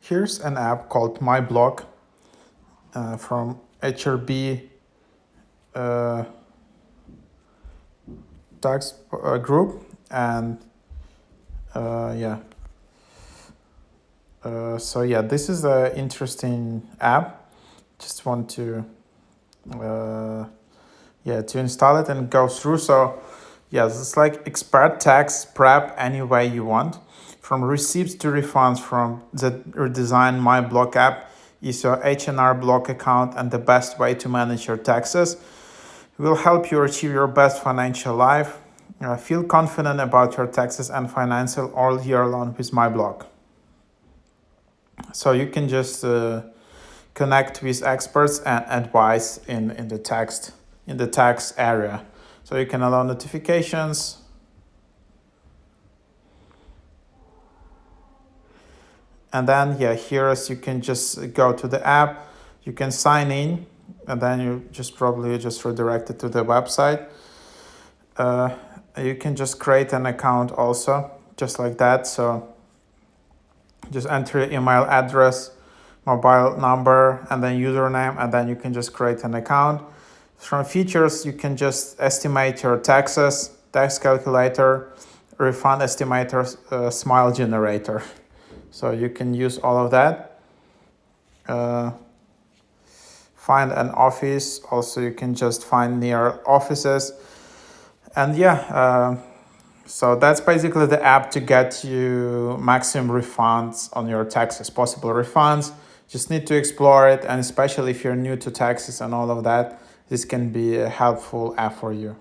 Here's an app called MyBlock from HRB tax group, and this is an interesting app. Just want to to install it and go through. So it's like expert tax prep any way you want, from receipts to refunds. From the redesigned MyBlock app is your H&R Block account and the best way to manage your taxes. It will help you achieve your best financial life. Feel confident about your taxes and financial all year long with MyBlock. So you can just connect with experts and advice in the tax area. So you can allow notifications. And then here you can just go to the app, you can sign in, and then you just redirected to the website. You can just create an account also, just like that. So just enter your email address, mobile number, and then username, and then you can just create an account. From features, you can just estimate your taxes, tax calculator, refund estimator, smile generator. So you can use all of that. Find an office. Also, you can just find near offices. And so that's basically the app to get you maximum refunds on your taxes, possible refunds. Just need to explore it, and especially if you're new to taxes and all of that, this can be a helpful app for you.